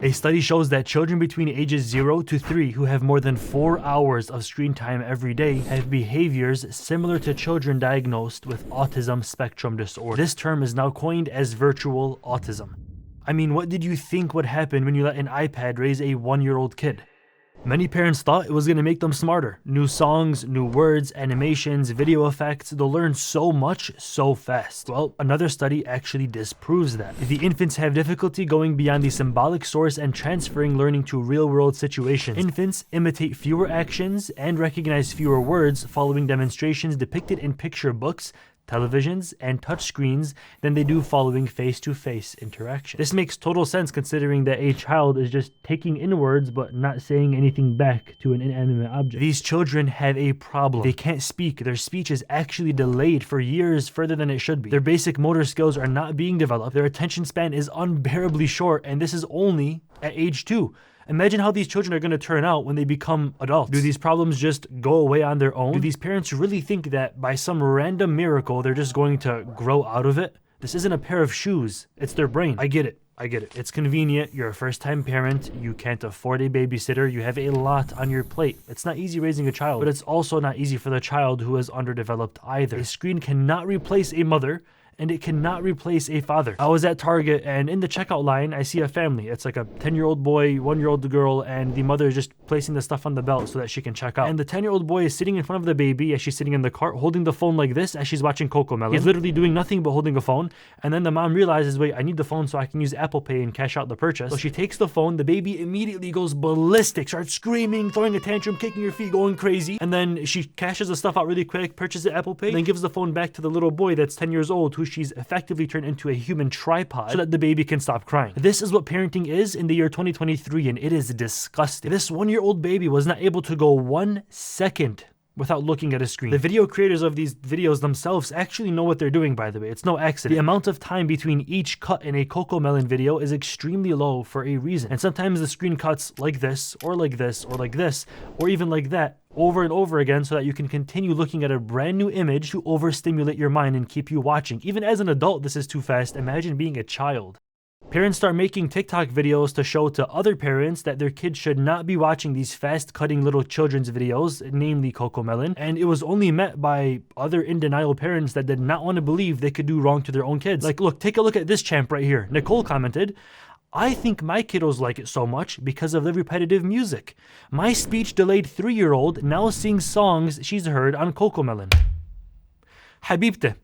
A study shows that children between ages 0 to 3 who have more than 4 hours of screen time every day have behaviors similar to children diagnosed with autism spectrum disorder. This term is now coined as virtual autism. I mean, what did you think would happen when you let an iPad raise a 1-year-old kid? Many parents thought it was going to make them smarter. New songs, new words, animations, video effects, they'll learn so much so fast. Well, another study actually disproves that. The infants have difficulty going beyond the symbolic source and transferring learning to real-world situations. Infants imitate fewer actions and recognize fewer words following demonstrations depicted in picture books, televisions, and touchscreens than they do following face-to-face interaction. This makes total sense considering that a child is just taking in words but not saying anything back to an inanimate object. These children have a problem. They can't speak. Their speech is actually delayed for years further than it should be. Their basic motor skills are not being developed. Their attention span is unbearably short, and this is only at age 2. Imagine how these children are going to turn out when they become adults. Do these problems just go away on their own? Do these parents really think that by some random miracle they're just going to grow out of it? This isn't a pair of shoes, it's their brain. I get it. It's convenient, you're a first-time parent, you can't afford a babysitter, you have a lot on your plate. It's not easy raising a child, but it's also not easy for the child who is underdeveloped either. A screen cannot replace a mother, and it cannot replace a father. I was at Target, and in the checkout line, I see a family. It's like a 10-year-old boy, 1-year-old girl, and the mother is just placing the stuff on the belt so that she can check out. And the 10-year-old boy is sitting in front of the baby as she's sitting in the cart, holding the phone like this as she's watching CoComelon. He's literally doing nothing but holding a phone, and then the mom realizes, wait, I need the phone so I can use Apple Pay and cash out the purchase. So she takes the phone, the baby immediately goes ballistic, starts screaming, throwing a tantrum, kicking her feet, going crazy, and then she cashes the stuff out really quick, purchases Apple Pay, and then gives the phone back to the little boy that's 10 years old, who she's effectively turned into a human tripod so that the baby can stop crying. This is what parenting is in the year 2023, and it is disgusting. This 1-year-old baby was not able to go 1 second without looking at a screen. The video creators of these videos themselves actually know what they're doing, by the way. It's no accident. The amount of time between each cut in a CoComelon video is extremely low for a reason. And sometimes the screen cuts like this, or like this, or like this, or even like that, over and over again so that you can continue looking at a brand new image to overstimulate your mind and keep you watching. Even as an adult, this is too fast. Imagine being a child. Parents start making TikTok videos to show to other parents that their kids should not be watching these fast-cutting little children's videos, namely CoComelon, and it was only met by other in-denial parents that did not want to believe they could do wrong to their own kids. Like, look, take a look at this champ right here. Nicole commented, I think my kiddos like it so much because of the repetitive music. My speech-delayed 3-year-old now sings songs she's heard on CoComelon. Habibte,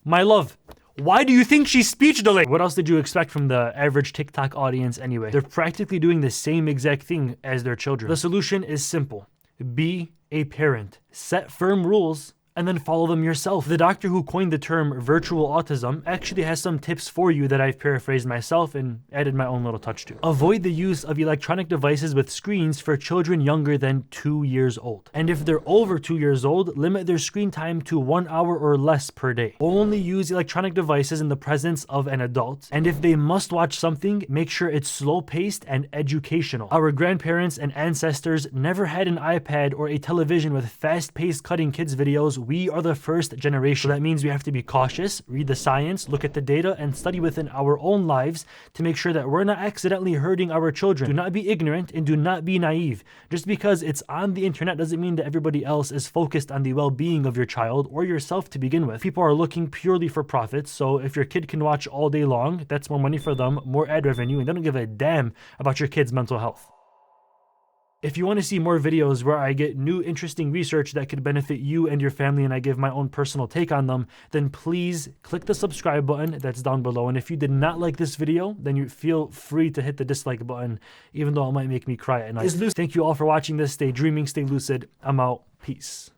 my love, why do you think she's speech delayed? What else did you expect from the average TikTok audience anyway? They're practically doing the same exact thing as their children. The solution is simple. Be a parent. Set firm rules and then follow them yourself. The doctor who coined the term virtual autism actually has some tips for you that I've paraphrased myself and added my own little touch to. Avoid the use of electronic devices with screens for children younger than 2 years old. And if they're over 2 years old, limit their screen time to 1 hour or less per day. Only use electronic devices in the presence of an adult. And if they must watch something, make sure it's slow-paced and educational. Our grandparents and ancestors never had an iPad or a television with fast-paced cutting kids videos. We are the first generation. So that means we have to be cautious, read the science, look at the data, and study within our own lives to make sure that we're not accidentally hurting our children. Do not be ignorant and do not be naive. Just because it's on the internet doesn't mean that everybody else is focused on the well-being of your child or yourself to begin with. People are looking purely for profits, so if your kid can watch all day long, that's more money for them, more ad revenue, and they don't give a damn about your kid's mental health. If you want to see more videos where I get new interesting research that could benefit you and your family and I give my own personal take on them, then please click the subscribe button that's down below. And if you did not like this video, then you feel free to hit the dislike button, even though it might make me cry at night. Thank you all for watching this. Stay dreaming, stay lucid. I'm out. Peace.